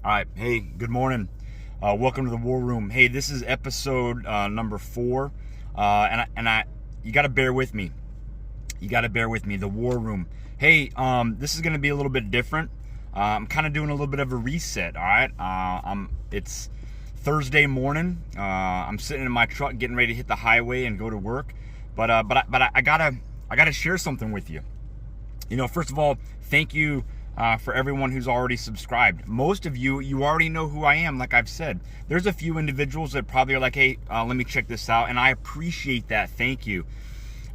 All right. Hey, good morning. Welcome to the War Room. Hey, this is episode number 4, you got to bear with me. The War Room. Hey, this is going to be a little bit different. I'm kind of doing a little bit of a reset. All right. It's Thursday morning. I'm sitting in my truck, getting ready to hit the highway and go to work. But I gotta share something with you. First of all, thank you for everyone who's already subscribed. Most of you already know who I am, like I've said. There's a few individuals that probably are like, hey, let me check this out, and I appreciate that. Thank you.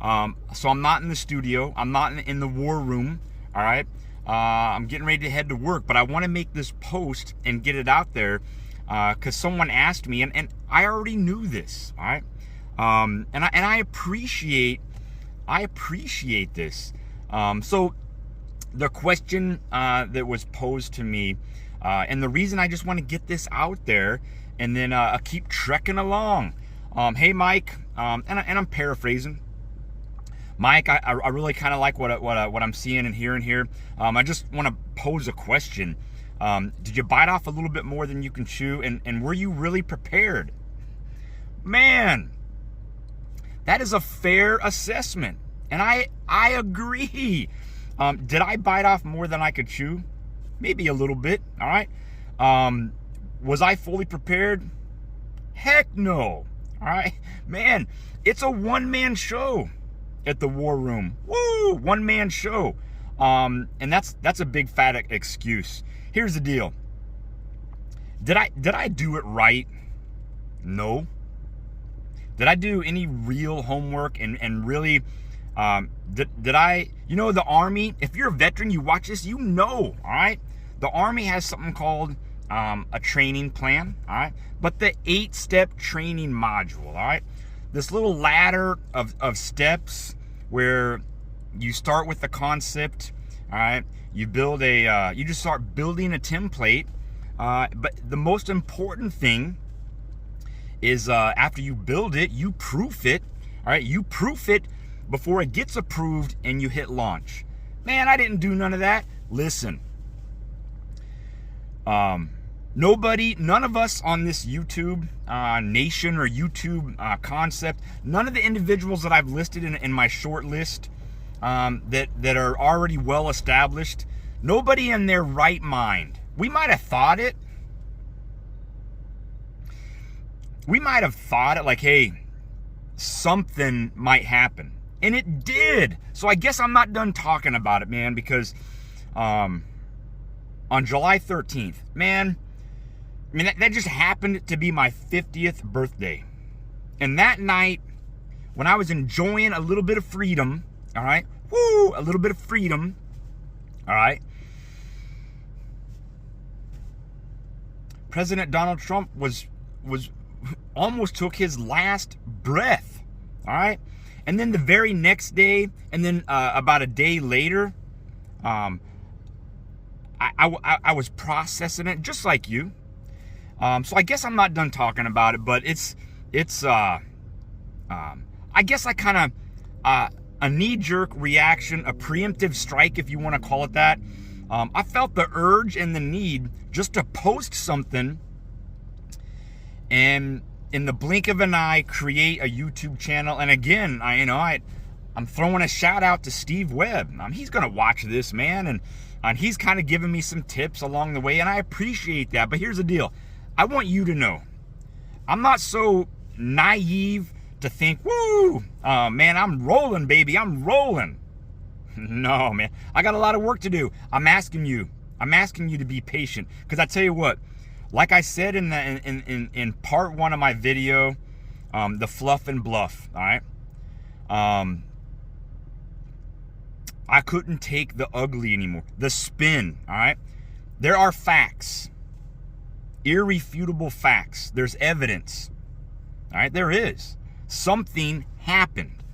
So I'm not in the studio. I'm not in the war room, all right? I'm getting ready to head to work, but I want to make this post and get it out there because someone asked me, and I already knew this, all right? And I appreciate this. So the question that was posed to me, and the reason I just want to get this out there, and then keep trekking along. Hey, Mike, and I'm paraphrasing. Mike, I really kind of like what I'm seeing and hearing here. I just want to pose a question. Did you bite off a little bit more than you can chew? And were you really prepared? Man, that is a fair assessment. And I agree. Did I bite off more than I could chew? Maybe a little bit, all right? Was I fully prepared? Heck no, all right? Man, it's a one-man show at the War Room. Woo, one-man show. And that's a big fat excuse. Here's the deal. Did I do it right? No. Did I do any real homework and really... did I, the Army, if you're a veteran, you watch this, all right? The Army has something called a training plan, all right? But the 8-step training module, all right? This little ladder of steps where you start with the concept, all right? You just start building a template. But the most important thing is after you build it, you proof it, all right? You proof it before it gets approved and you hit launch. Man, I didn't do none of that. Listen, none of us on this YouTube nation or YouTube concept, none of the individuals that I've listed in my short list that are already well established, nobody in their right mind. We might have thought it. Like, hey, something might happen. And it did. So I guess I'm not done talking about it, man, because on July 13th, man, I mean, that just happened to be my 50th birthday. And that night, when I was enjoying a little bit of freedom, all right, a little bit of freedom, all right, President Donald Trump was almost took his last breath, all right? And then the very next day, and then about a day later, I was processing it just like you. So I guess I'm not done talking about it, but it's I guess I kind of a knee-jerk reaction, a preemptive strike, if you want to call it that. I felt the urge and the need just to post something, and in the blink of an eye, create a YouTube channel. And again, I'm throwing a shout out to Steve Webb. He's gonna watch this, man, and he's kind of giving me some tips along the way, and I appreciate that. But here's the deal: I want you to know, I'm not so naive to think, woo, man, I'm rolling, baby, I'm rolling. No, man, I got a lot of work to do. I'm asking you to be patient, because I tell you what. Like I said in part 1 of my video, the fluff and bluff, all right? I couldn't take the ugly anymore. The spin, all right? There are facts, irrefutable facts. There's evidence, all right? There is. Something happened.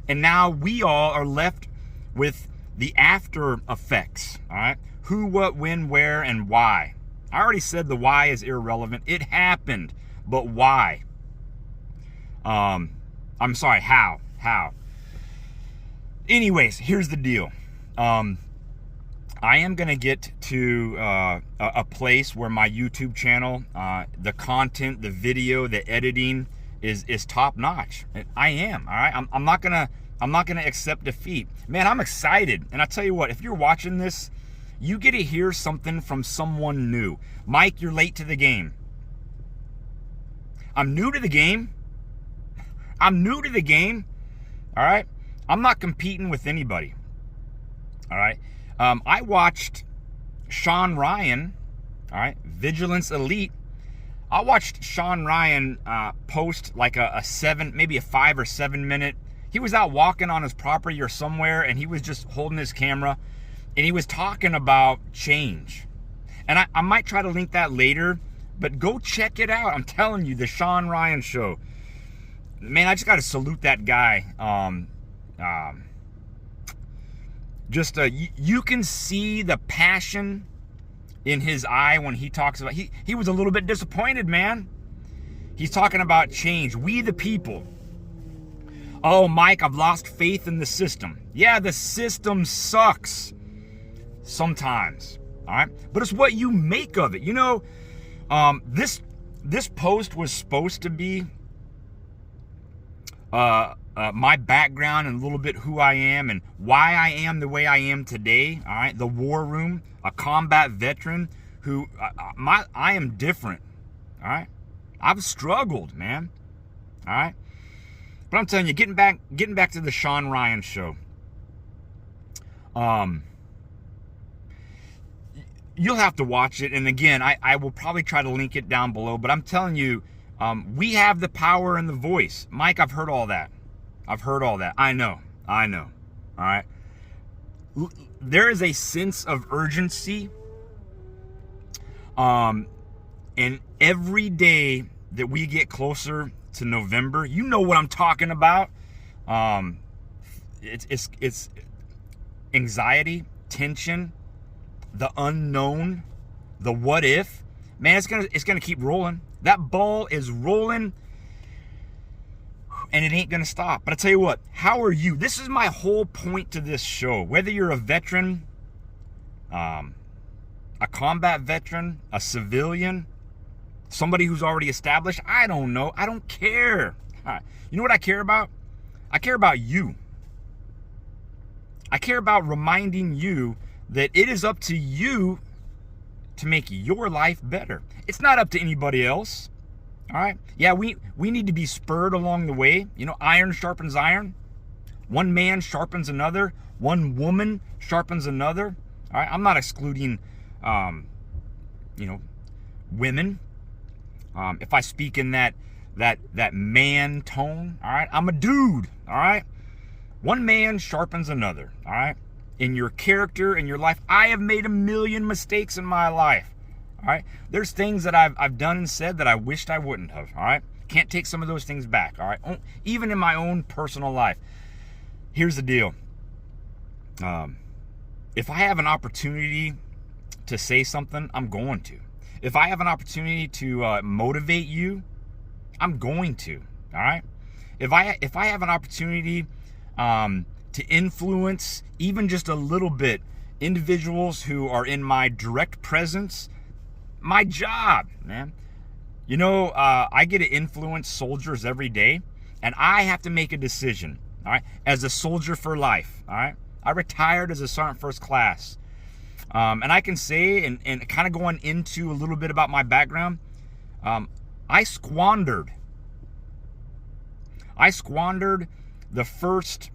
And now we all are left with the after effects, all right? Who, what, when, where, and why. I already said the why is irrelevant. It happened, but why? I'm sorry, how? Anyways, here's the deal. I am going to get to a place where my YouTube channel, the content, the video, the editing is top notch. I am. All right. I'm not gonna accept defeat. Man, I'm excited. And I tell you what, if you're watching this, you get to hear something from someone new. Mike, you're late to the game. I'm new to the game. I'm new to the game. All right. I'm not competing with anybody. All right. I watched Sean Ryan, all right, Vigilance Elite. I watched Sean Ryan post like a 5 or 7 minute. He was out walking on his property or somewhere, and he was just holding his camera, and he was talking about change. And I might try to link that later, but go check it out. I'm telling you, the Sean Ryan Show. Man, I just got to salute that guy. You can see the passion in his eye when he talks about, he was a little bit disappointed, man. He's talking about change. We the people. Oh, Mike, I've lost faith in the system. Yeah, the system sucks sometimes. All right. But it's what you make of it. You know, this post was supposed to be my background and a little bit who I am and why I am the way I am today. All right, the war room, a combat veteran who I am different. All right, I've struggled, man. All right, but I'm telling you, getting back to the Sean Ryan Show. You'll have to watch it, and again, I will probably try to link it down below. But I'm telling you, we have the power and the voice. Mike, I've heard all that. I know. All right. There is a sense of urgency. And every day that we get closer to November, you know what I'm talking about. It's anxiety, tension, the unknown, the what if. Man, it's gonna keep rolling. That ball is rolling, and it ain't gonna stop. But I tell you what, how are you? This is my whole point to this show. Whether you're a veteran, a combat veteran, a civilian, somebody who's already established, I don't know. I don't care. You know what I care about? I care about you. I care about reminding you that it is up to you to make your life better. It's not up to anybody else. All right. Yeah, we need to be spurred along the way. You know, iron sharpens iron. One man sharpens another. One woman sharpens another. All right. I'm not excluding, women. If I speak in that man tone, all right, I'm a dude. All right. One man sharpens another. All right. In your character, in your life, I have made a million mistakes in my life. All right. There's things that I've done and said that I wished I wouldn't have. All right. Can't take some of those things back. All right. Even in my own personal life. Here's the deal. If I have an opportunity to say something, I'm going to. If I have an opportunity to motivate you, I'm going to. All right. If I have an opportunity to influence even just a little bit individuals who are in my direct presence, my job, man. You know, I get to influence soldiers every day, and I have to make a decision, all right, as a soldier for life, all right? I retired as a Sergeant First Class, and I can say, and kind of going into a little bit about my background, I squandered the first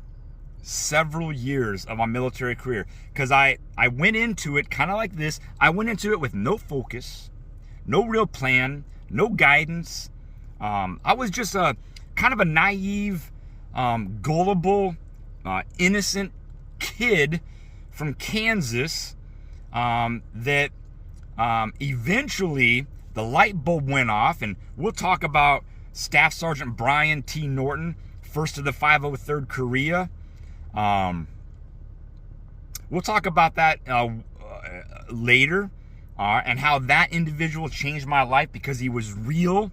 several years of my military career because I went into it kind of like this. I went into it with no focus, no real plan, no guidance. I was just a kind of a naive, gullible, innocent kid from Kansas that eventually the light bulb went off, and we'll talk about Staff Sergeant Brian T. Norton, 1st of the 503rd Korea. We'll talk about that later, and how that individual changed my life because he was real.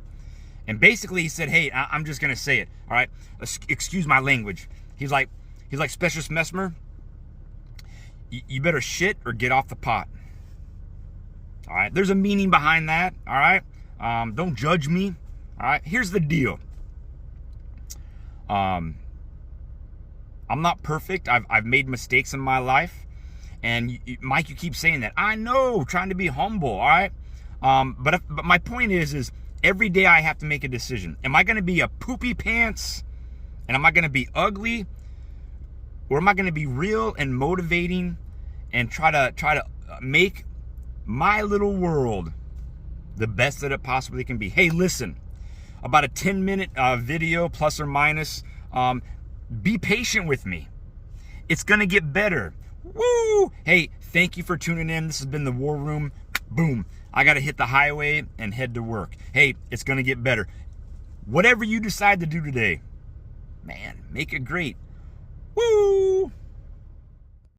And basically he said, hey, I'm just going to say it. All right. Excuse my language. He's like, Specialist Messmer, you better shit or get off the pot. All right, there's a meaning behind that. All right, don't judge me. All right, here's the deal. I'm not perfect. I've made mistakes in my life, and Mike, you keep saying that. I know, trying to be humble. All right, but my point is every day I have to make a decision. Am I going to be a poopy pants, and am I going to be ugly, or am I going to be real and motivating, and try to make my little world the best that it possibly can be? Hey, listen, about a 10-minute video, plus or minus. Be patient with me. It's gonna get better. Woo! Hey, thank you for tuning in. This has been the War Room. Boom. I gotta hit the highway and head to work. Hey, it's gonna get better. Whatever you decide to do today, man, make it great. Woo!